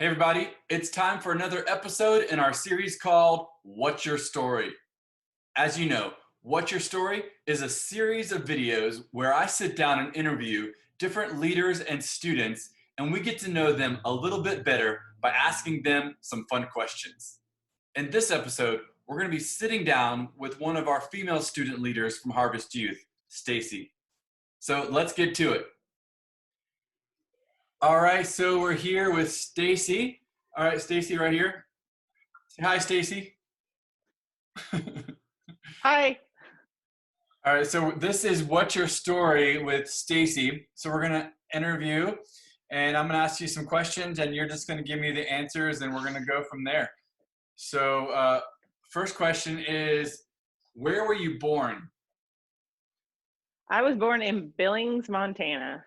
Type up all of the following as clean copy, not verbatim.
Hey, everybody, it's time for another episode in our series called What's Your Story? As you know, What's Your Story is a series of videos where I sit down and interview different leaders and students, and we get to know them a little bit better by asking them some fun questions. In this episode, we're going to be sitting down with one of our female student leaders from Harvest Youth, Stacy. So let's get to it. All right, so we're here with Stacy. All right, Stacy, right here. Say hi, Stacy. Hi. All right, so this is What's Your Story with Stacy. So we're gonna interview, and I'm gonna ask you some questions, and you're just gonna give me the answers, and we're gonna go from there. So, first question is, where were you born? I was born in Billings, Montana.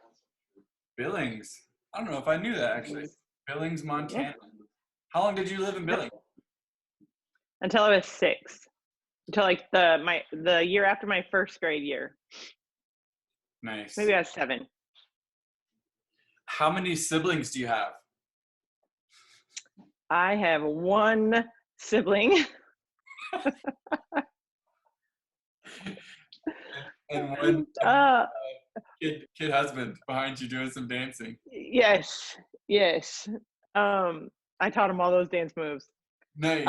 Billings. I don't know if I knew that actually. Billings, Montana. How long did you live in Billings? Until I was 6. Until like the year after my first grade year. Nice. Maybe I was 7. How many siblings do you have? I have 1 sibling. And one kid husband behind you doing some dancing. Yes. I taught him all those dance moves. Nice.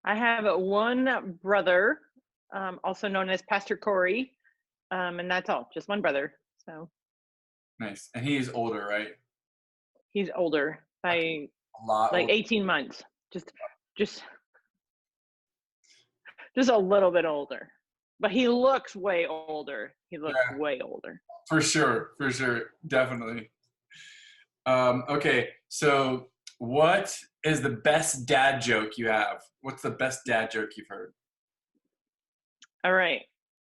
I have 1 brother, also known as Pastor Corey, and that's all. Just 1 brother. So. Nice. And he is older, right? He's older by a lot like older. 18 months. Just a little bit older. But he looks way older. Way older. For sure. Definitely. Okay, so what is the best dad joke you have? What's the best dad joke you've heard? All right.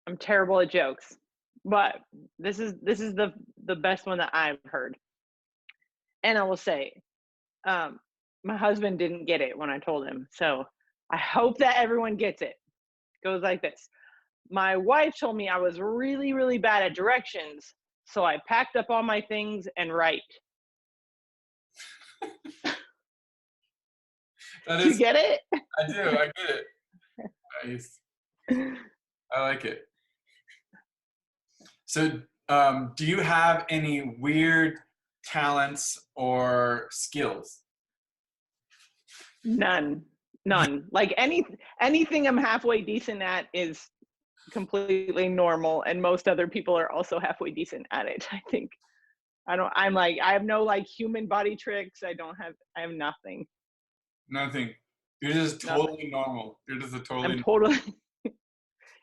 I'm terrible at jokes, but this is the best one that I've heard. And I will say, my husband didn't get it when I told him. So I hope that everyone gets it. It goes like this. My wife told me I was really, really bad at directions, so I packed up all my things and write. You get it? I do. I get it. Nice. I like it. So, do you have any weird talents or skills? None. Like anything I'm halfway decent at is completely normal, and most other people are also halfway decent at it. I think. I have no like human body tricks. I have nothing. Nothing. You're just totally normal. You're just I'm totally.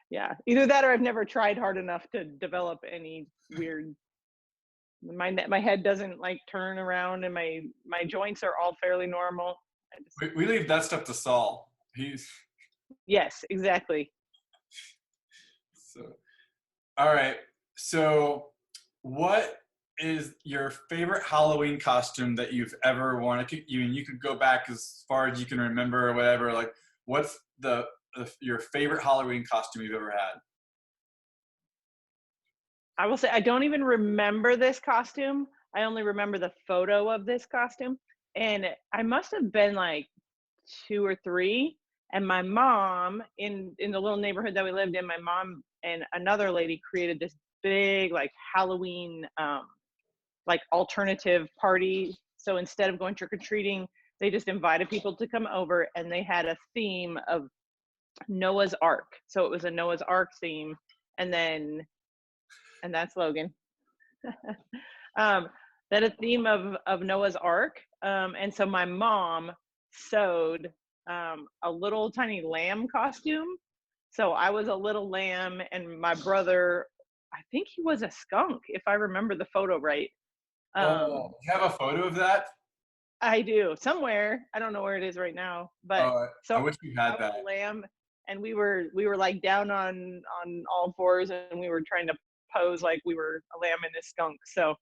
Yeah. Either that or I've never tried hard enough to develop any weird. My head doesn't like turn around, and my joints are all fairly normal. We leave that stuff to Saul. Yes, exactly. So, all right. So, what is your favorite Halloween costume that you've ever worn? You could go back as far as you can remember or whatever. Like, what's your favorite Halloween costume you've ever had? I will say I don't even remember this costume. I only remember the photo of this costume. And I must have been like 2 or 3. And my mom, in the little neighborhood that we lived in, my mom and another lady created this big like Halloween like alternative party. So instead of going trick-or-treating, they just invited people to come over, and they had a theme of Noah's Ark. So it was a Noah's Ark theme. And that's Logan. That a theme of Noah's Ark. And so my mom sewed a little tiny lamb costume. So I was a little lamb, and my brother, I think he was a skunk, if I remember the photo right. You have a photo of that? I do, somewhere. I don't know where it is right now, but so I wish we had that. A lamb, and we were like down on all fours, and we were trying to pose like we were a lamb and a skunk. So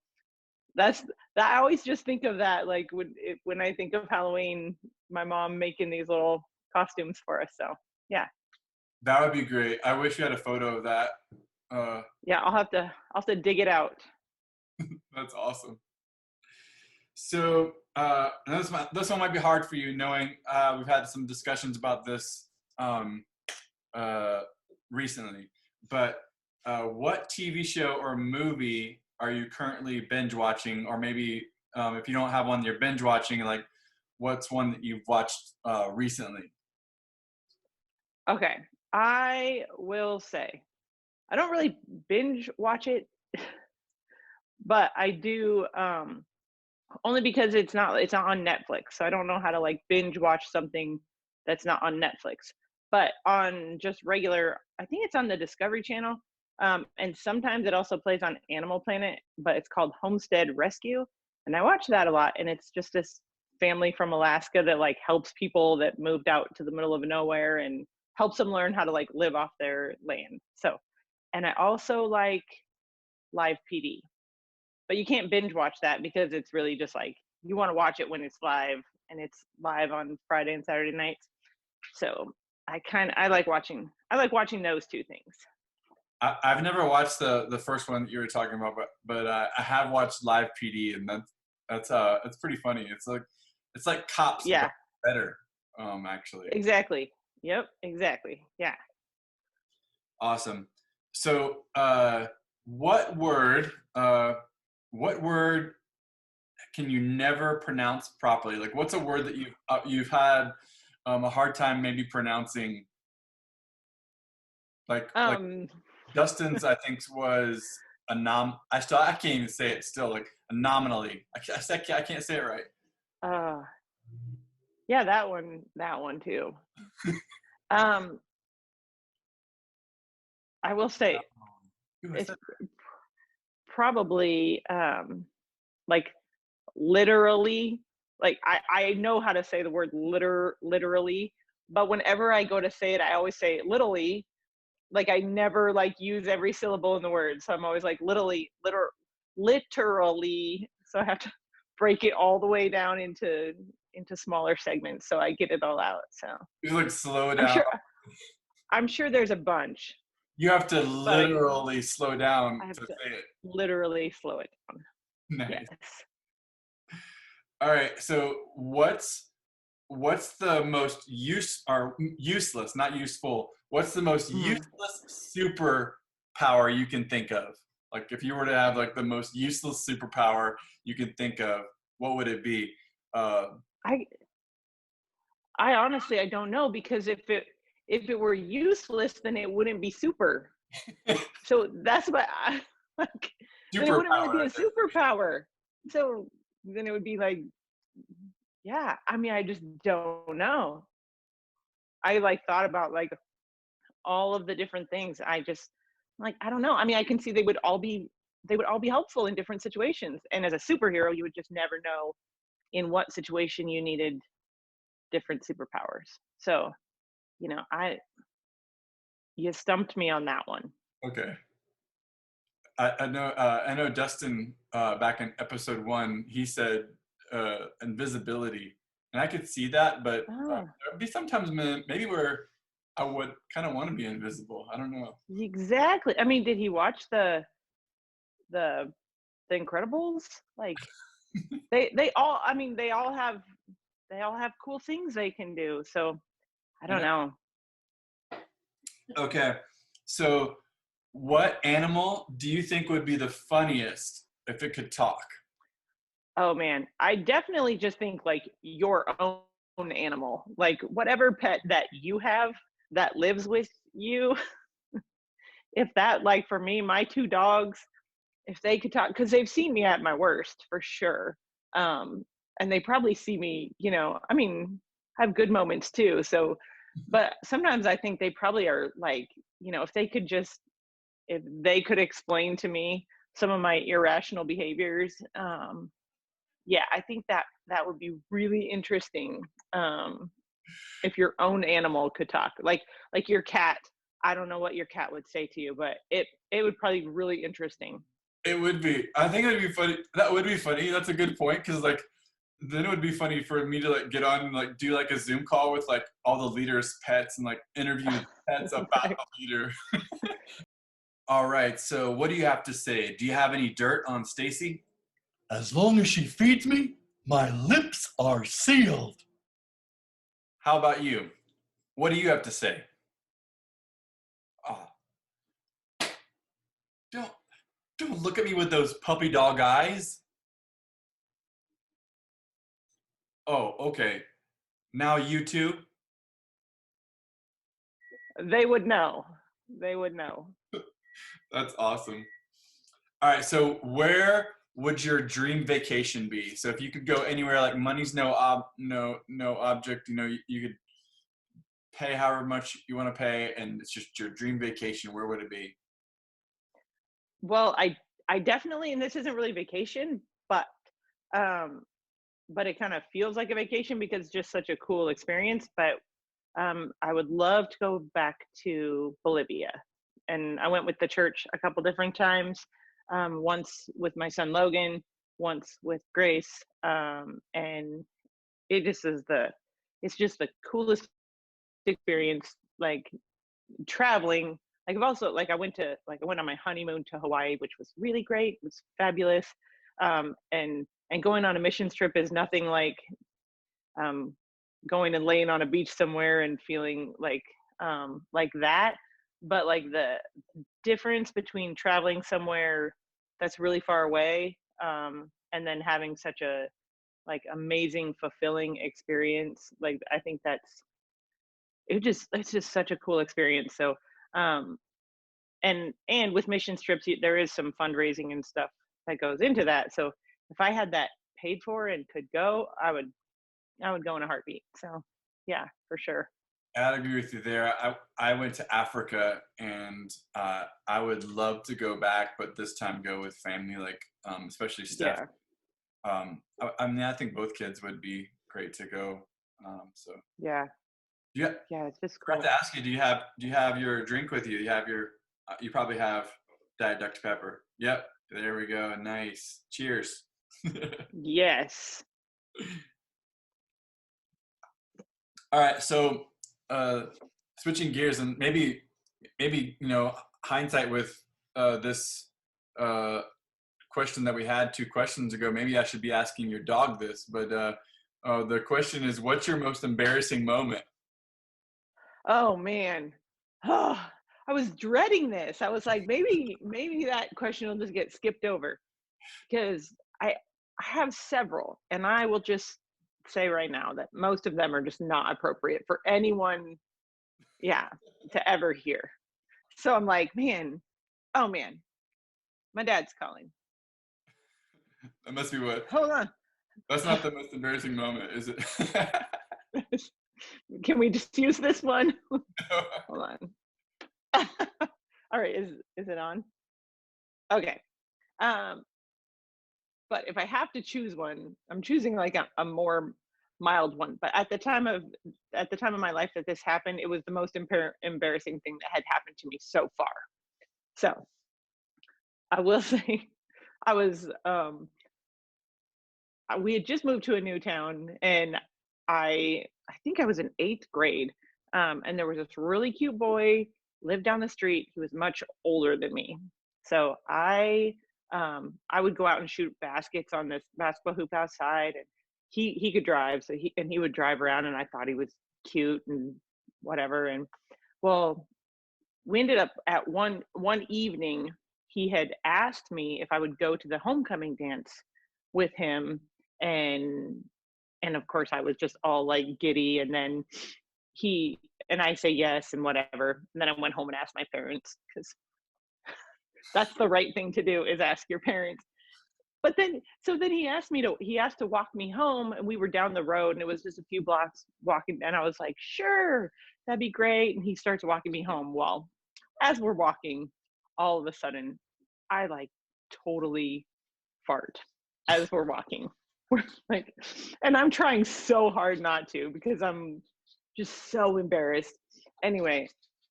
that I always just think of that, like when I think of Halloween, my mom making these little costumes for us. So yeah, that would be great. I wish we had a photo of that. Yeah, I'll have to dig it out. That's awesome. So this one might be hard for you, knowing we've had some discussions about this um, uh, recently. But what TV show or movie are you currently binge watching, or maybe if you don't have one you're binge watching, like what's one that you've watched recently? Okay, I will say I don't really binge watch it, but I do only because it's not on Netflix. So I don't know how to like binge watch something that's not on Netflix. But on just regular, I think it's on the Discovery Channel. And sometimes it also plays on Animal Planet, but it's called Homestead Rescue. And I watch that a lot. And it's just this family from Alaska that like helps people that moved out to the middle of nowhere and helps them learn how to like live off their land. So, and I also like Live PD, but you can't binge watch that because it's really just like you want to watch it when it's live, and it's live on Friday and Saturday nights. So I like watching those two things. I've never watched the first one that you were talking about, but I have watched Live PD, and that's pretty funny. It's like Cops, but Yeah, better, actually. exactly. Yep, exactly. Yeah. Awesome. So, what word what word can you never pronounce properly? Like, what's a word that you've had a hard time maybe pronouncing? Like Um Dustin's, I think was I can't even say it still. Like anomaly. I can't say it right. uh yeah, that one too. Um I will say Ooh, I it's said probably like literally, like I know how to say the word literally, but whenever I go to say it, I always say it literally. Like I never like use every syllable in the word. So I'm always like literally. So I have to break it all the way down into smaller segments so I get it all out. So you like slow I'm down. sure I'm sure there's a bunch, You have to but literally slow down I have to to say it. literally slow it down. Yes. Nice. All right. So what's the most useless, not useful? What's the most Mm. useless superpower you can think of? Like if you were to have like the most useless superpower you can think of, what would it be? Uh, I I honestly I don't know because if it were useless, then it wouldn't be super. So that's what I like. Then it wouldn't really be superpower. a superpower. So then it would be like, yeah. I mean, I just don't know. I like thought about like all of the different things. I don't know. I mean, I can see they would all be helpful in different situations. And as a superhero, you would just never know in what situation you needed different superpowers. So, I you stumped me on that one. Okay. I know Dustin back in episode one, he said invisibility, and I could see that, but Oh, there'd be sometimes maybe where I would kind of want to be invisible. I don't know. exactly. I mean, did he watch the the Incredibles? Like they all. I mean, they all have cool things they can do. So I I don't know. know. Okay, so what animal do you think would be the funniest if it could talk? Oh man, I definitely just think like your own animal, like whatever pet that you have that lives with you. If that, like for me, my two dogs, if they could talk, because they've seen me at my worst for sure. Um, and they probably see me, I mean, have good moments too. So, but sometimes I think they probably are like, if they could explain to me some of my irrational behaviors, yeah, I think that would be really interesting. Um, if your own animal could talk, like your cat. I don't know what your cat would say to you, but it would probably be really interesting. It would be. I think it would be funny. That would be funny. That's a good point because like then it would be funny for me to like get on and like do like a Zoom call with like all the leaders' pets and like interview the pets about Right. the leader. All right. So what do you have to say? Do you have any dirt on Stacy? As long as she feeds me, My lips are sealed. How about you? What do you have to say? Oh, don't don't look at me with those puppy dog eyes. Oh, okay. Now you two. They would know. They would know. That's awesome. All right, so where would your dream vacation be? So if you could go anywhere, like money's no object, you could pay however much you want to pay, and it's just your dream vacation. Where would it be? Well, I definitely, and this isn't really vacation, but um but it kind of feels like a vacation because it's just such a cool experience. But I would love to go back to Bolivia. And I went with the church a couple different times. Once with my son Logan, once with Grace, and it just is it's just the coolest experience. Like traveling. Like I've also I went on my honeymoon to Hawaii, which was really great. It was fabulous. And going on a missions trip is nothing um, going and laying on a beach somewhere and feeling like that. But like the difference between traveling somewhere that's really far away, and then having such a like amazing, fulfilling experience. Like I think it's just such a cool experience. So um, and with mission trips, there is some fundraising and stuff that goes into that. So if I had that paid for and could go, I would go in a heartbeat. So yeah, for sure. I'd agree with you there. I went to Africa, and I would love to go back, but this time go with family, like especially Steph. Yeah, I mean, I think both kids would be great to go. So yeah, yeah, yeah. It's just forgot cool. to ask you, do you have your drink with you? Do you have your you probably have Diet Dr. Pepper. Yep, there we go. Nice. Cheers. Yes. All right, so uh, switching gears, and maybe hindsight with this uh, question that we had 2 questions ago. Maybe I should be asking your dog this, but the question is, what's your most embarrassing moment? Oh man. Oh, I was dreading this. I was like, maybe that question will just get skipped over because I have several, and I will just say right now that most of them are just not appropriate for anyone, yeah, to ever hear. So I'm like, man, oh man, my dad's calling. That must be what. Hold on. That's not the most embarrassing moment, is it? Can we just use this one? Hold on. All right, is it on? Okay. Um, but if I have to choose one, I'm choosing like a more mild one. But at the time of my life that this happened, it was the most embarrassing thing that had happened to me so far. So I will say, I was we had just moved to a new town, and I think I was in 8th grade, and there was this really cute boy lived down the street. He was much older than me, so I would go out and shoot baskets on this basketball hoop outside, and he could drive, so he would drive around, and I thought he was cute and whatever. And well, we ended up at one evening, he had asked me if I would go to the homecoming dance with him, and of course I was just all like giddy. And then he and I say yes and whatever, and then I went home and asked my parents because that's the right thing to do, is ask your parents. But then so then he asked to walk me home, and we were down the road, and it was just a few blocks walking, and I was like, sure, that'd be great. And he starts walking me home. Well, as we're walking, all of a sudden I like totally fart as we're walking. We're like, and I'm trying so hard not to because I'm just so embarrassed. Anyway,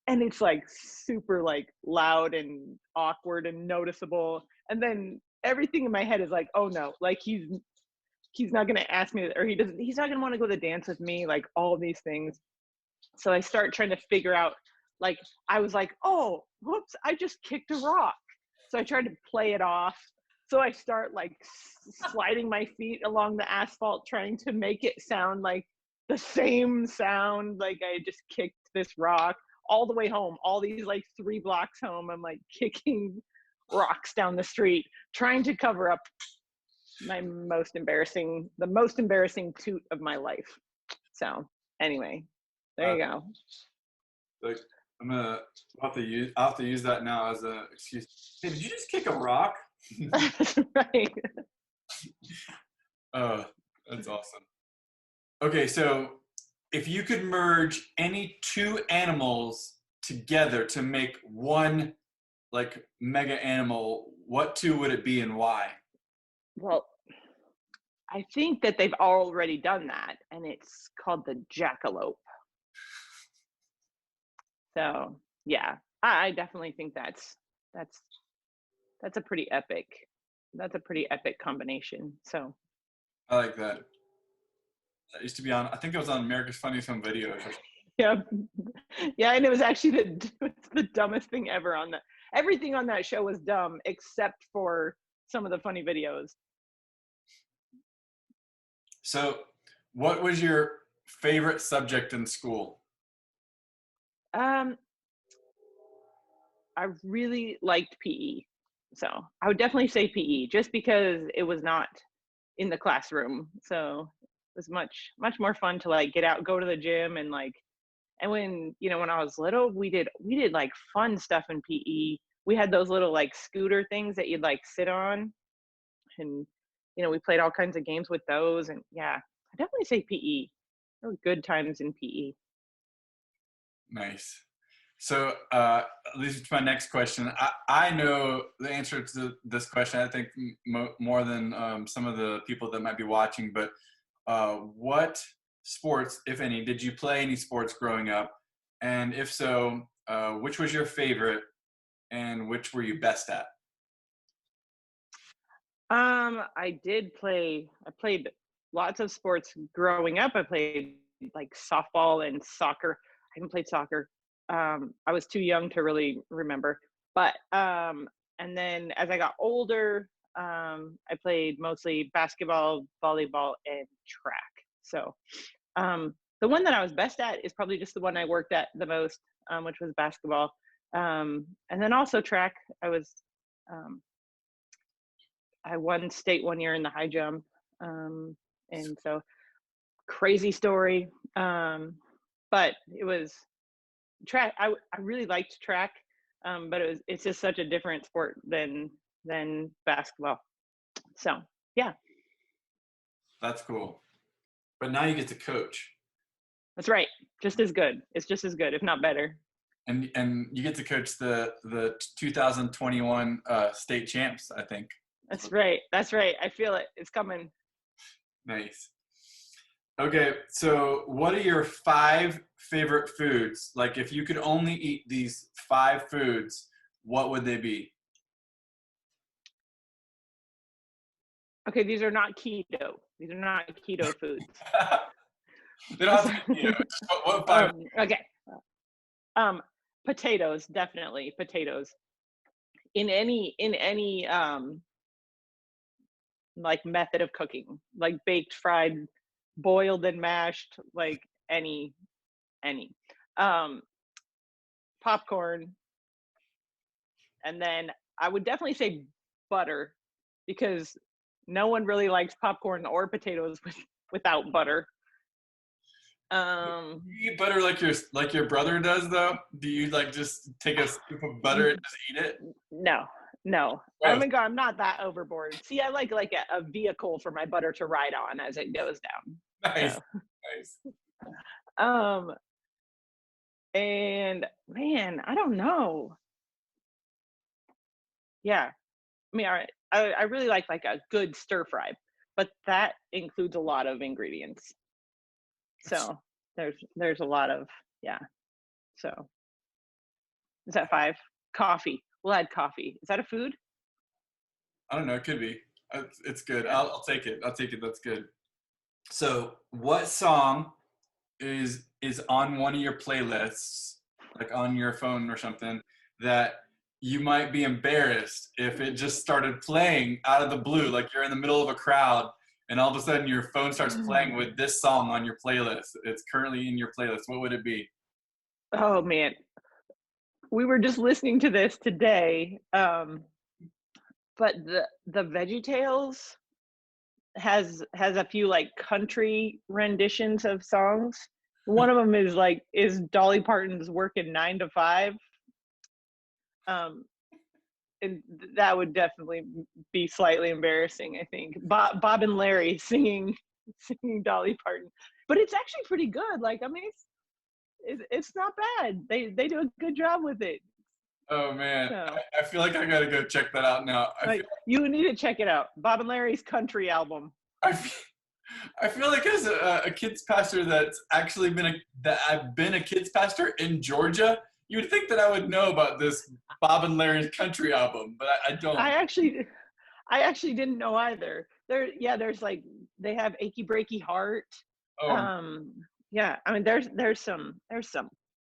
and it's like super like loud and awkward and noticeable. And then everything in my head is like, oh no, like he's not gonna ask me, or he's not gonna want to go to the dance with me, like all these things. So I start trying to figure out, like, I was like, oh, whoops, I just kicked a rock. So I tried to play it off. So I start like sliding my feet along the asphalt, trying to make it sound like the same sound. Like I just kicked this rock all the way home, all these like 3 blocks home. I'm like kicking rocks down the street, trying to cover up the most embarrassing toot of my life. So anyway, there you go. Like I'll have to use that now as an excuse. Hey, did you just kick a rock? Right. Oh, that's awesome. Okay, so if you could merge any 2 animals together to make one like mega animal, what 2 would it be and why? Well, I think that they've already done that, and it's called the jackalope. So yeah, I definitely think that's a pretty epic. That's a pretty epic combination. So I like that. That used to be on. I think it was on America's Funniest Home Videos. yeah, yeah, and it was actually the dumbest thing ever on that. Everything on that show was dumb except for some of the funny videos. So, what was your favorite subject in school? I really liked PE. So I would definitely say PE just because it was not in the classroom. So it was much more fun to like get out, go to the gym, and like, and when, you know, when I was little, we did like fun stuff in PE. We had those little like scooter things that you'd like sit on, and, you know, we played all kinds of games with those. And yeah, I definitely say PE. There were good times in PE. Nice. So, leads me to my next question. I know the answer to this question, I think, more than some of the people that might be watching, but what sports, if any, did you play any sports growing up? And if so, which was your favorite and which were you best at? I played lots of sports growing up. I played like softball and soccer. I haven't played soccer. I was too young to really remember. But and then as I got older, I played mostly basketball, volleyball, and track. So the one that I was best at is probably just the one I worked at the most, which was basketball. And then also track. Um, I won state one year in the high jump. And so crazy story. But it was track. I really liked track. But it's just such a different sport than basketball. So yeah, That's cool. But now you get to coach. that's right. Just as good. It's just as good, if not better. And you get to coach the 2021 state champs, I think. That's right. That's right. I feel it. It's coming. Nice. Okay, so what are your 5 favorite foods? Like if you could only eat these 5 foods, what would they be? Okay, these are not keto. These are not keto foods. They don't have to be keto. What 5? Okay. Potatoes, definitely potatoes. In any like method of cooking, like baked, fried, boiled and mashed, like any. Popcorn, and then I would definitely say butter, because no one really likes popcorn or potatoes without butter. Do you eat butter like your brother does though? Do you like just take a scoop of butter and just eat it? No. Oh, I'm not that overboard. See, I like a vehicle for my butter to ride on as it goes down. nice, So, nice. and man, I don't know. Yeah, I mean, I really like a good stir fry, but that includes a lot of ingredients. So there's a lot of, yeah. So is that 5? Coffee. We'll add coffee. Is that a food? I don't know. It could be. It's good. Yeah. I'll take it. I'll take it. That's good. So, what song is on one of your playlists, like on your phone or something, that you might be embarrassed if it just started playing out of the blue, like you're in the middle of a crowd and all of a sudden your phone starts playing with this song on your playlist. It's currently in your playlist. What would it be? Oh man, we were just listening to this today. But the VeggieTales has a few like country renditions of songs. One of them is Dolly Parton's "Working 9 to 5." Um, and that would definitely be slightly embarrassing, I think. Bob and Larry singing Dolly Parton, but it's actually pretty good. Like, I mean, it's not bad. They do a good job with it. Oh man, So, I feel like I gotta go check that out now. like, you need to check it out. Bob and Larry's country album. I feel, I feel like as a kids pastor that I've been a kids pastor in Georgia, you would think that I would know about this Bob and Larry's country album, but I don't. I actually didn't know either. There's like they have "Achy Breaky Heart." Oh, Um, yeah, I mean there's some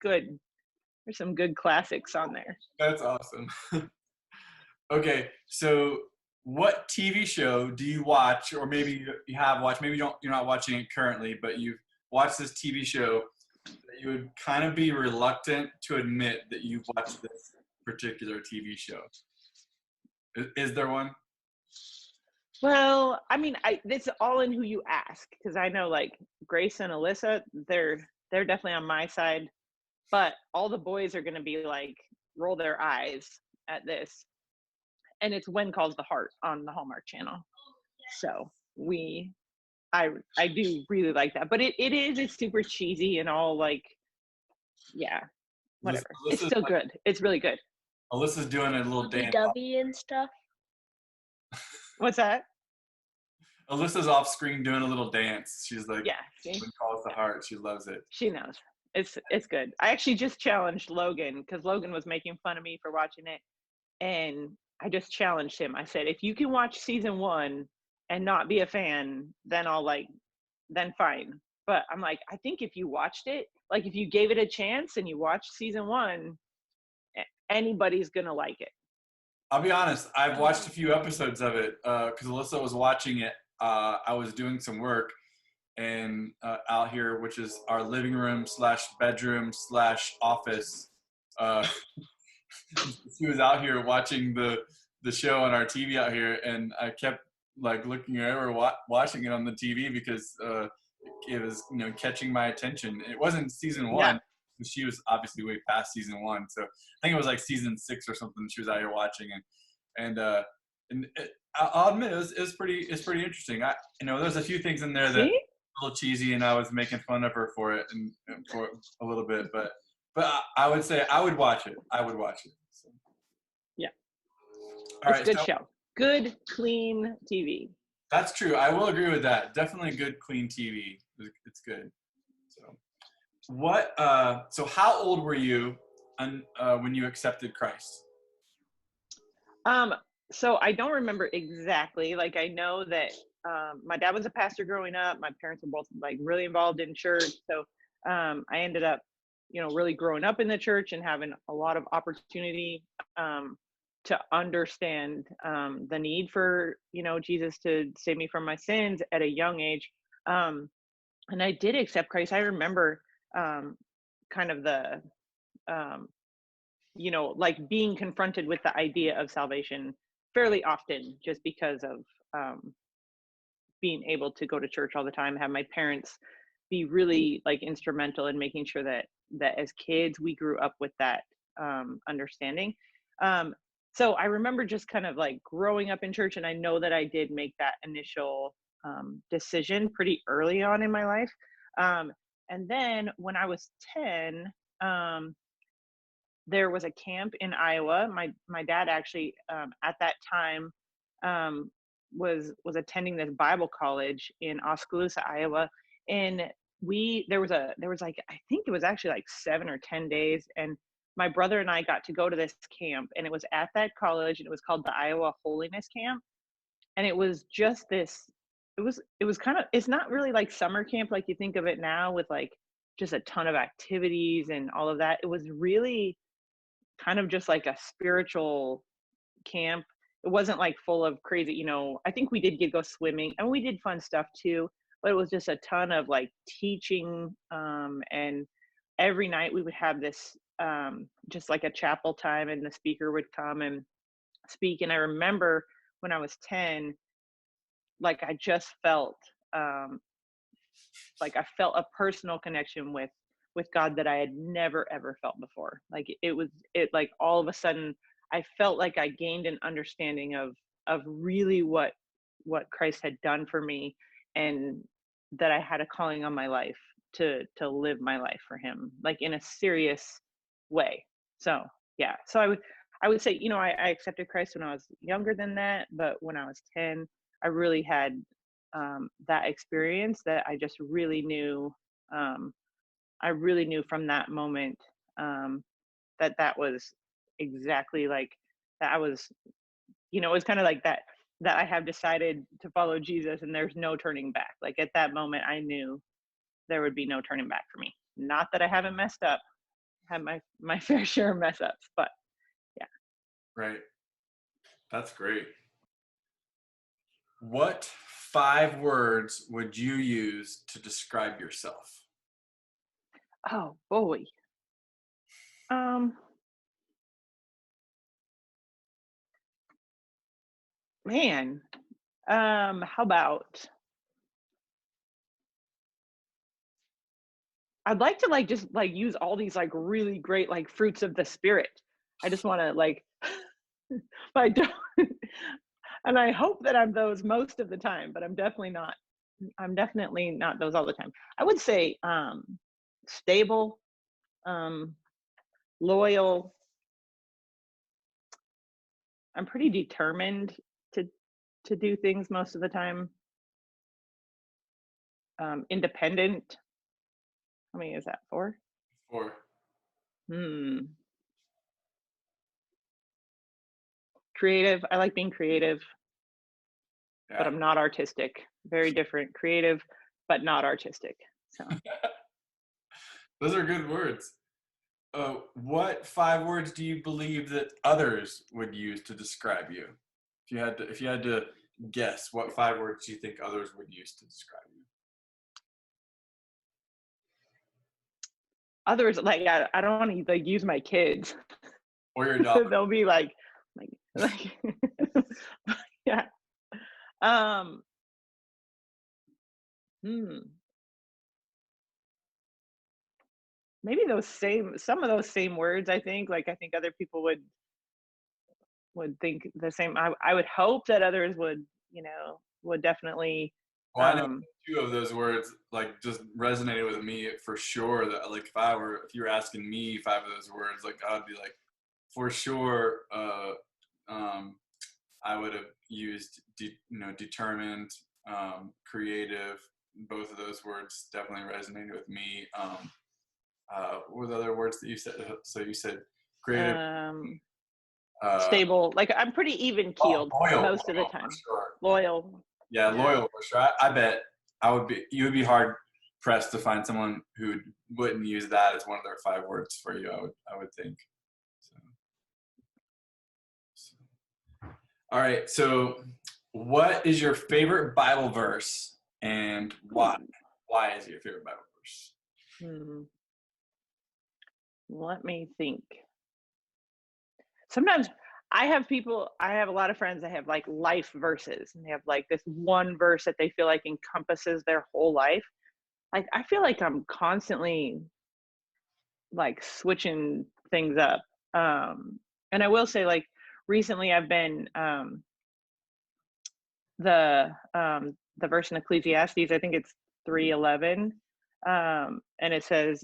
good classics on there. that's awesome. Okay, so what TV show do you watch, or maybe you have watched, maybe you're not watching it currently, but you've watched this TV show that you would kind of be reluctant to admit that you've watched this particular TV show? Is there one? Well, I mean, it's all in who you ask because I know like Grace and Alyssa, they're definitely on my side, but all the boys are going to be like roll their eyes at this, and it's When Calls the Heart on the Hallmark Channel. So I do really like that, but it's super cheesy and all like, yeah, whatever. It's Alyssa's still like, good. It's really good. Alyssa's doing a little dance. W and stuff. What's that? Alyssa's off screen doing a little dance. She's like, Yeah, see? When calls the heart. She loves it. She knows. It's good. I actually just challenged Logan because Logan was making fun of me for watching it, and I just challenged him. I said, if you can watch season 1 and not be a fan, then then fine. But I'm like, I think if you watched it, like if you gave it a chance and you watched season 1, anybody's gonna like it. I'll be honest. I've watched a few episodes of it because Alyssa was watching it. I was doing some work and out here, which is our living room / bedroom / office. She was out here watching the show on our TV out here, and I kept like looking over, watching it on the TV because it was catching my attention. It wasn't season 1. Yeah. She was obviously way past season 1, so I think it was like season 6 or something. She was out here watching, I'll admit it was pretty interesting. There's a few things in there that See? a little cheesy, and I was making fun of her for it and for a little bit, but I would say I would watch it. So. Yeah. All it's right, a good show. Good, clean TV. That's true. I will agree with that. Definitely good, clean TV. It's good. So how old were you when you accepted Christ? So I don't remember exactly. Like I know that my dad was a pastor growing up. My parents were both like really involved in church. So I ended up, really growing up in the church and having a lot of opportunity to understand the need for, Jesus to save me from my sins at a young age. And I did accept Christ. I remember kind of the, like being confronted with the idea of salvation fairly often just because of being able to go to church all the time, have my parents be really like instrumental in making sure that as kids we grew up with that understanding. So I remember just kind of like growing up in church, and I know that I did make that initial decision pretty early on in my life. And then when I was 10, there was a camp in Iowa. My dad actually at that time was attending this Bible college in Oskaloosa, Iowa, and there was like, I think it was actually like 7 or 10 days, and my brother and I got to go to this camp, and it was at that college, and it was called the Iowa Holiness Camp, and it was just this. It was kind of, it's not really like summer camp like you think of it now with like just a ton of activities and all of that. It was really kind of just like a spiritual camp. It wasn't like full of crazy, I think we did get go swimming and we did fun stuff too, but it was just a ton of like teaching. And every night we would have this just like a chapel time, and the speaker would come and speak. And I remember when I was 10, like I just felt um like I felt a personal connection with God that I had never ever felt before. Like it like all of a sudden I felt like I gained an understanding of really what Christ had done for me, and that I had a calling on my life to live my life for him, like in a serious way. So yeah. So I would say, I accepted Christ when I was younger than that, but when I was 10, I really had that experience that I just really knew. Um, I really knew from that moment um, that was exactly like that. I was, it was kind of like that I have decided to follow Jesus, and there's no turning back. Like at that moment, I knew there would be no turning back for me. Not that I haven't messed up, had my fair share of mess ups, but yeah. Right. That's great. What 5 words would you use to describe yourself? Oh boy. Um, man. How about I'd like to like just like use all these like really great like fruits of the spirit. I just want to like, but I don't, and I hope that I'm those most of the time, but I'm definitely not. I'm definitely not those all the time. I would say stable, um, loyal. I'm pretty determined to to do things most of the time. Independent. How many is that? 4? 4. Hmm. Creative. I like being creative, but Yeah. I'm not artistic. Very different. Creative, but not artistic. So, Those are good words. What 5 words do you believe that others would use to describe you? If you had to guess, what 5 words do you think others would use to describe you? others like I don't want to like use my kids. Or your dog? They'll be like yeah. Um. Hmm. Maybe some of those same words. I think like I think other people would think the same. I would hope that others would definitely. Well, I know Um. 2 of those words like just resonated with me for sure. That like if you were asking me 5 of those words, like I'd be like, for sure. Um, I would have used determined, creative. Both of those words definitely resonated with me. What were the other words that you said? So you said creative. Um. Uh, Stable. Like I'm pretty even keeled loyal most of the for time. sure. Loyal. Yeah, Yeah. loyal for sure. I bet you would be hard pressed to find someone who wouldn't use that as one of their 5 words for you. I would think. So, so. All right. So, what is your favorite Bible verse and why? Ooh. Why is it your favorite Bible verse? Hmm. Let me think. Sometimes I have a lot of friends that have like life verses, and they have like this one verse that they feel like encompasses their whole life. Like I feel like I'm constantly like switching things up. And I will say like recently I've been the verse in Ecclesiastes, I think it's 3:11. And it says,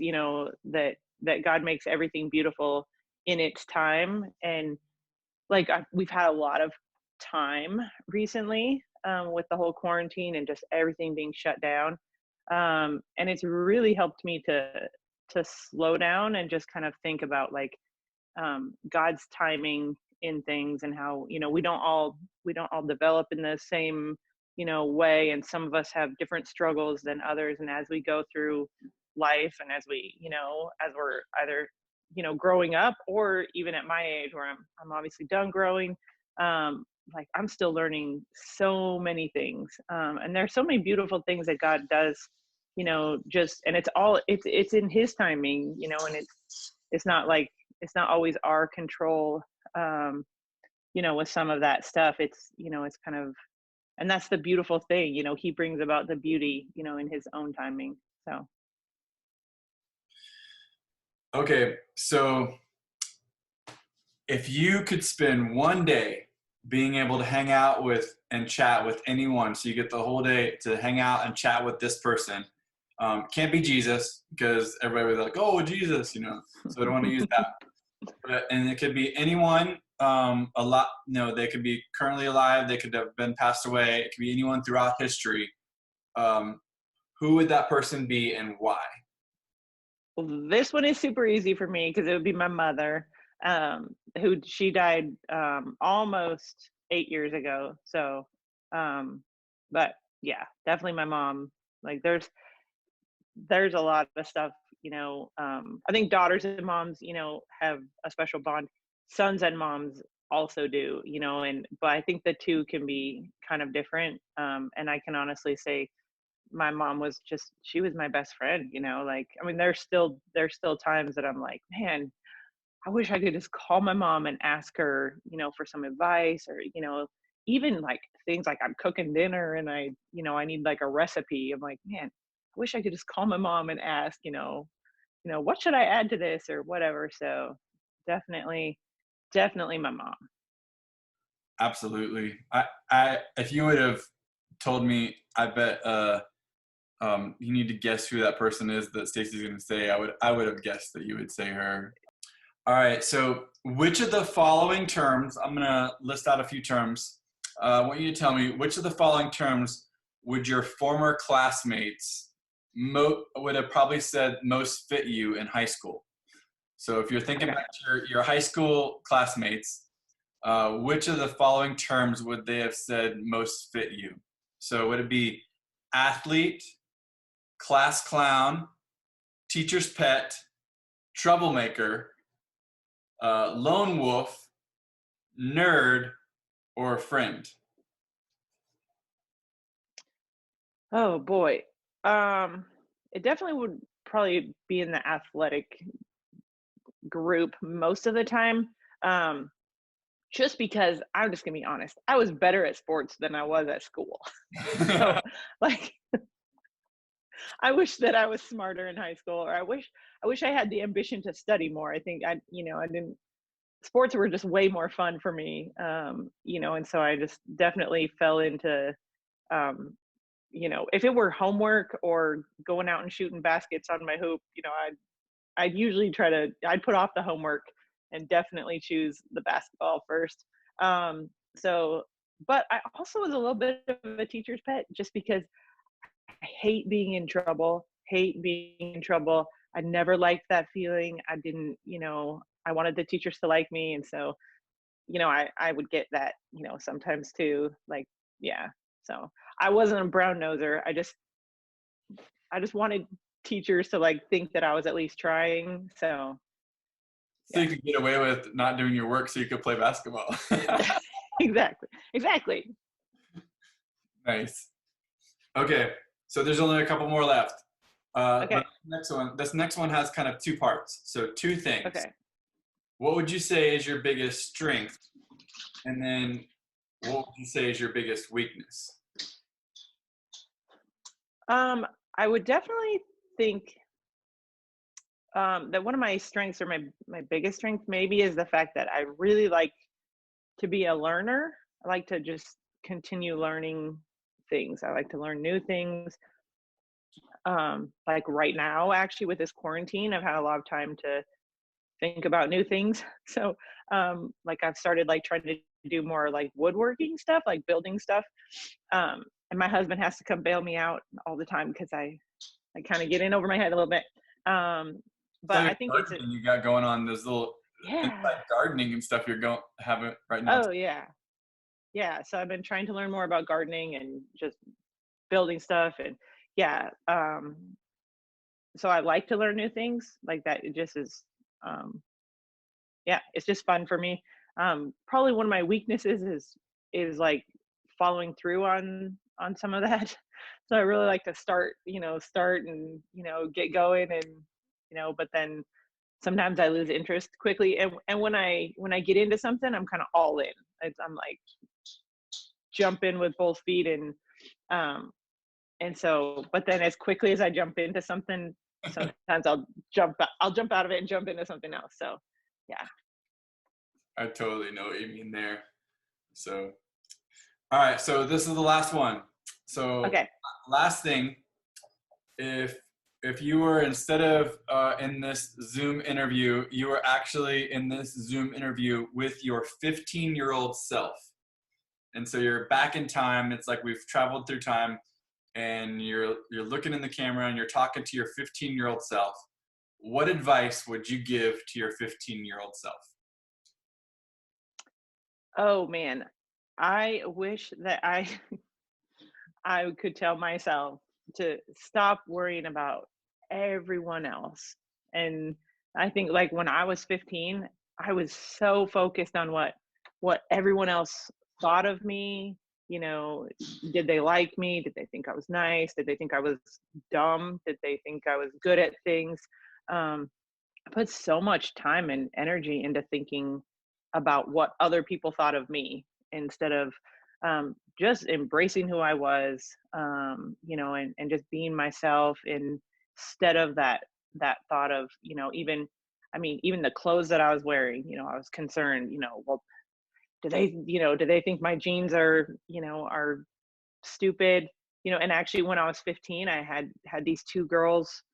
that God makes everything beautiful in its time. And like we've had a lot of time recently with the whole quarantine and just everything being shut down, and it's really helped me to slow down and just kind of think about like God's timing in things, and how we don't all develop in the same way, and some of us have different struggles than others, and as we go through life, and as we're either growing up, or even at my age where I'm obviously done growing. Like I'm still learning so many things. And there's so many beautiful things that God does, just, and it's in his timing, and it's not like, it's not always our control. With some of that stuff, it's kind of, and that's the beautiful thing, he brings about the beauty, in his own timing. So. Okay, so if you could spend one day being able to hang out with and chat with anyone, so you get the whole day to hang out and chat with this person, can't be Jesus because everybody was like, "Oh, Jesus," so I don't want to use that. And it could be anyone, a lot. They could be currently alive. They could have been passed away. It could be anyone throughout history. Who would that person be and why? Well, this one is super easy for me because it would be my mother, she died almost 8 years ago. So, but yeah, definitely my mom. Like there's a lot of stuff, I think daughters and moms, have a special bond. Sons and moms also do, but I think the two can be kind of different. And I can honestly say my mom she was my best friend, like, I mean, there's still times that I'm like, man, I wish I could just call my mom and ask her, for some advice, or, even like things like I'm cooking dinner and I need like a recipe. I'm like, man, I wish I could just call my mom and ask, what should I add to this or whatever. So definitely, definitely my mom. Absolutely. If you would have told me, I bet you need to guess who that person is that Stacy's going to say. I would have guessed that you would say her. All right. So, which of the following terms? I'm going to list out a few terms. I want you to tell me which of the following terms would your former classmates would have probably said most fit you in high school. So, if you're thinking Okay. back to your high school classmates, which of the following terms would they have said most fit you? So, would it be athlete, class clown, teacher's pet, troublemaker, lone wolf, nerd, or friend? Oh boy. It definitely would probably be in the athletic group most of the time. Um, just because I'm just gonna be honest, I was better at sports than I was at school. So like I wish that I was smarter in high school, or I wish I had the ambition to study more. I think I didn't, sports were just way more fun for me. And so I just definitely fell into um if it were homework or going out and shooting baskets on my hoop, I'd usually I'd put off the homework and definitely choose the basketball first. So, but I also was a little bit of a teacher's pet just because I hate being in trouble. I never liked that feeling. I didn't, I wanted the teachers to like me. And so, I would get that, sometimes too, like, yeah. So I wasn't a brown noser. I just wanted teachers to like think that I was at least trying. So So yeah. you could get away with not doing your work so you could play basketball. Exactly. Nice. Okay, so there's only a couple more left. Okay. But this next one has kind of two parts. So two things. Okay. What would you say is your biggest strength? And then what would you say is your biggest weakness? I would definitely think that one of my strengths, or my biggest strength maybe, is the fact that I really like to be a learner. I like to just continue learning things. I like to learn new things. Like right now, actually, with this quarantine, I've had a lot of time to think about new things. So, like I've started like trying to do more like woodworking stuff, like building stuff. And my husband has to come bail me out all the time because I kind of get in over my head a little bit. It's But like I think it's gardening you got going on, those little yeah. inside gardening and stuff you're having right now. Oh yeah. Yeah. So I've been trying to learn more about gardening and just building stuff, and yeah. So I like to learn new things like that. It just is, Yeah, it's just fun for me. Probably one of my weaknesses is like following through on some of that. So I really like to start and get going and but then sometimes I lose interest quickly. And when I get into something, I'm kind of all in. I'm like jump in with both feet um and so but then as quickly as I jump into something, sometimes I'll jump out of it and jump into something else. So yeah. I totally know what you mean there. So, all right. So this is the last one. So Okay. last thing, if you were instead of in this Zoom interview, you were actually in this Zoom interview with your 15-year-old self. And so you're back in time. It's like we've traveled through time, and you're looking in the camera and you're talking to your 15-year-old self. What advice would you give to your 15-year-old self? Oh man, I wish that I could tell myself to stop worrying about everyone else. And I think like when I was 15, I was so focused on what everyone else thought of me. You know, did they like me? Did they think I was nice? Did they think I was dumb? Did they think I was good at things? I put so much time and energy into thinking about what other people thought of me instead of just embracing who I was, and just being myself instead of that thought of, even the clothes that I was wearing, I was concerned, well, do they think my jeans are stupid? And actually when I was 15, I had these two girls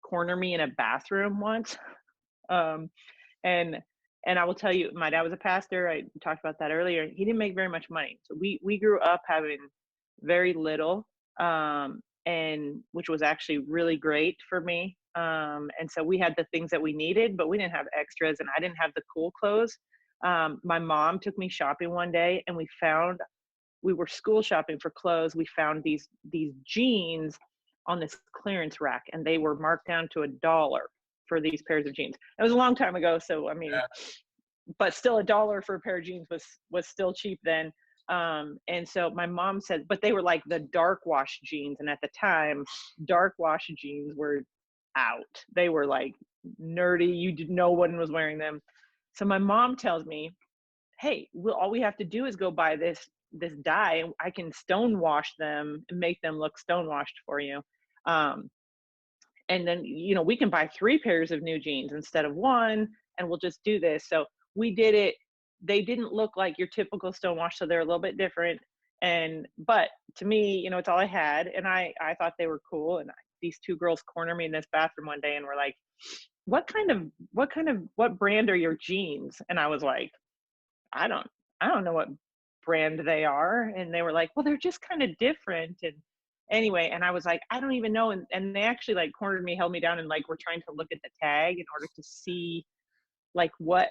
corner me in a bathroom once. Um, and I will tell you, my dad was a pastor. I talked about that earlier. He didn't make very much money, so we grew up having very little, and which was actually really great for me. And so we had the things that we needed, but we didn't have extras, and I didn't have the cool clothes. My mom took me shopping one day, and we were school shopping for clothes. We found these jeans on this clearance rack, and they were marked down to $1 for these pairs of jeans. It was a long time ago, so I mean, but still $1 for a pair of jeans was still cheap then. And so my mom said, but they were like the dark wash jeans, and at the time, dark wash jeans were out. They were like nerdy. No one was wearing them. So my mom tells me, hey, all we have to do is go buy this dye, and I can stone wash them and make them look stone washed for you. And then we can buy 3 pairs of new jeans instead of 1, and we'll just do this. So we did it. They didn't look like your typical stone wash, so they're a little bit different. But to me, it's all I had, and I thought they were cool. And these 2 girls cornered me in this bathroom one day and were like, what brand are your jeans? And I was like, I don't know what brand they are. And they were like, well, they're just kind of different. And anyway, and I was like, I don't even know. And they actually like cornered me, held me down, and like were trying to look at the tag in order to see like what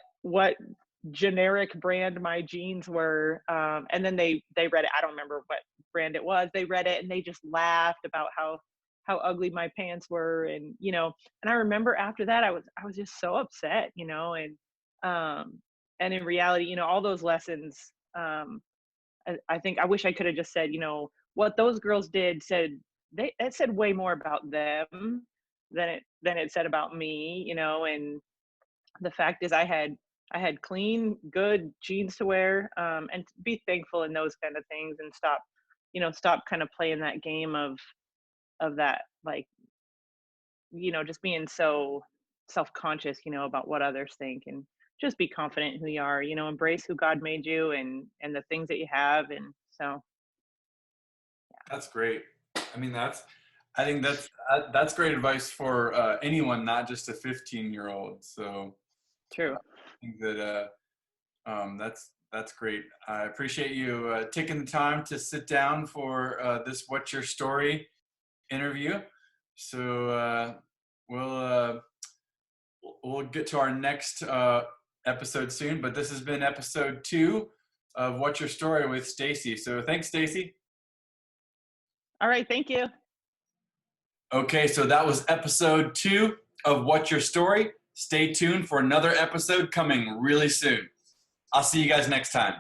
generic brand my jeans were. And then they read it. I don't remember what brand it was. They read it and they just laughed about how ugly my pants were. And and I remember after that I was just so upset, and in reality, all those lessons, I think I wish I could have just said, what those girls did it said way more about them than it said about me, and the fact is I had clean, good jeans to wear, and to be thankful in those kind of things, and stop kind of playing that game of that, like, just being so self-conscious, about what others think, and just be confident in who you are, embrace who God made you and the things that you have. And so, That's great. I mean, I think that's great advice for anyone, not just a 15-year-old. So true. I think that that's great. I appreciate you taking the time to sit down for this "What's Your Story" interview. So we'll get to our next episode soon. But this has been episode 2 of "What's Your Story" with Stacy. So thanks, Stacy. All right, thank you. Okay, so that was episode 2 of "What's Your Story." Stay tuned for another episode coming really soon. I'll see you guys next time.